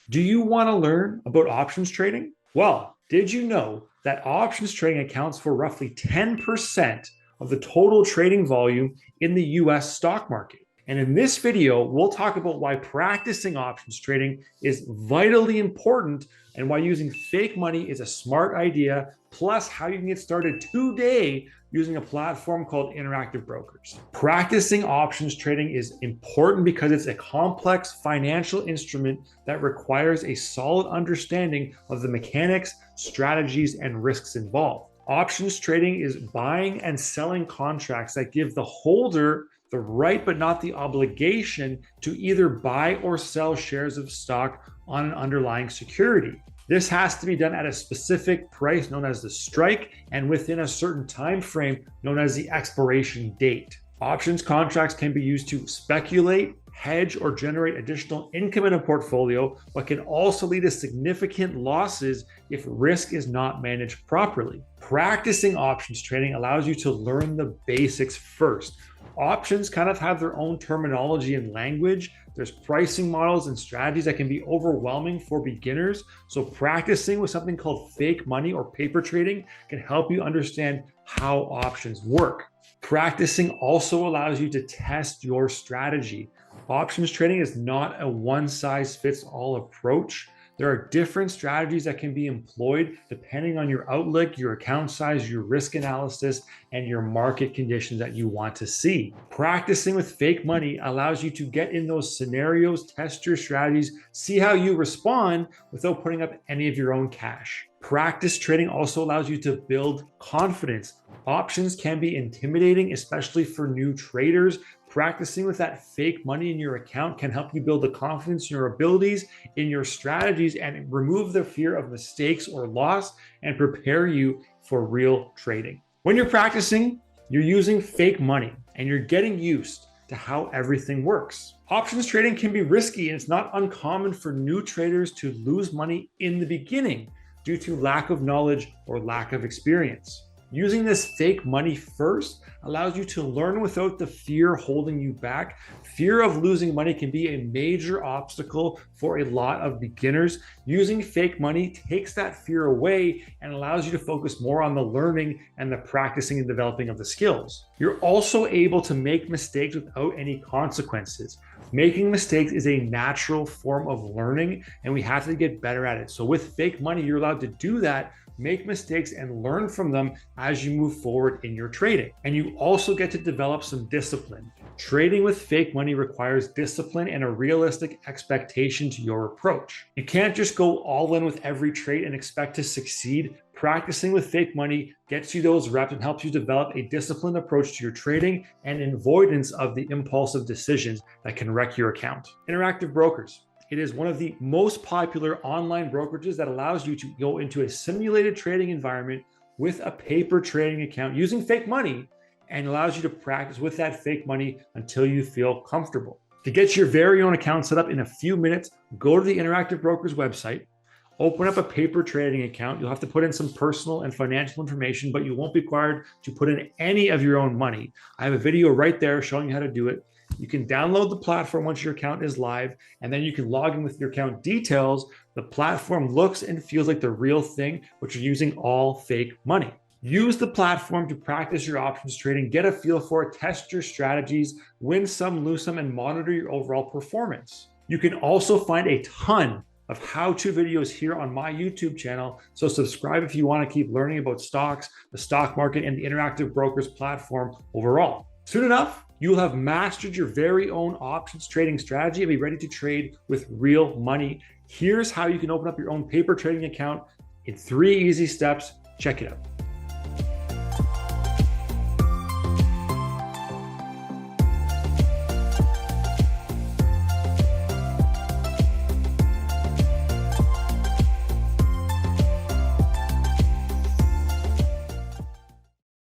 Do you want to learn about options trading? Well, did you know that options trading accounts for roughly 10% of the total trading volume in the US stock market? And in this video, we'll talk about why practicing options trading is vitally important and why using fake money is a smart idea, plus how you can get started today using a platform called Interactive Brokers. Practicing options trading is important because it's a complex financial instrument that requires a solid understanding of the mechanics, strategies, and risks involved. Options trading is buying and selling contracts that give the holder the right but not the obligation to either buy or sell shares of stock on an underlying security. This has to be done at a specific price known as the strike and within a certain time frame known as the expiration date. Options contracts can be used to speculate, hedge, or generate additional income in a portfolio, but can also lead to significant losses if risk is not managed properly. Practicing options trading allows you to learn the basics first. Options kind of have their own terminology and language. There's pricing models and strategies that can be overwhelming for beginners. So practicing with something called fake money or paper trading can help you understand how options work. Practicing also allows you to test your strategy. Options trading is not a one-size-fits-all approach. There are different strategies that can be employed depending on your outlook, your account size, your risk analysis, and your market conditions that you want to see. Practicing with fake money allows you to get in those scenarios, test your strategies, see how you respond without putting up any of your own cash. Practice trading also allows you to build confidence. Options can be intimidating, especially for new traders. Practicing with that fake money in your account can help you build the confidence in your abilities, in your strategies, and remove the fear of mistakes or loss and prepare you for real trading. When you're practicing, you're using fake money and you're getting used to how everything works. Options trading can be risky, and it's not uncommon for new traders to lose money in the beginning due to lack of knowledge or lack of experience. Using this fake money first allows you to learn without the fear holding you back. Fear of losing money can be a major obstacle for a lot of beginners. Using fake money takes that fear away and allows you to focus more on the learning and the practicing and developing of the skills. You're also able to make mistakes without any consequences. Making mistakes is a natural form of learning, and we have to get better at it. So with fake money, you're allowed to do that, make mistakes, and learn from them as you move forward in your trading. And you also get to develop some discipline. Trading with fake money requires discipline and a realistic expectation to your approach. You can't just go all in with every trade and expect to succeed. Practicing with fake money gets you those reps and helps you develop a disciplined approach to your trading and an avoidance of the impulsive decisions that can wreck your account. Interactive Brokers. It is one of the most popular online brokerages that allows you to go into a simulated trading environment with a paper trading account using fake money and allows you to practice with that fake money until you feel comfortable. To get your very own account set up in a few minutes, go to the Interactive Brokers website, open up a paper trading account. You'll have to put in some personal and financial information, but you won't be required to put in any of your own money. I have a video right there showing you how to do it. You can download the platform once your account is live, and then you can log in with your account details. The platform looks and feels like the real thing, but you're using all fake money. Use the platform to practice your options trading, get a feel for it, test your strategies, win some, lose some, and monitor your overall performance. You can also find a ton of how-to videos here on my YouTube channel, so subscribe if you want to keep learning about stocks, the stock market, and the Interactive Brokers platform overall. Soon enough, you will have mastered your very own options trading strategy and be ready to trade with real money. Here's how you can open up your own paper trading account in 3 easy steps. Check it out.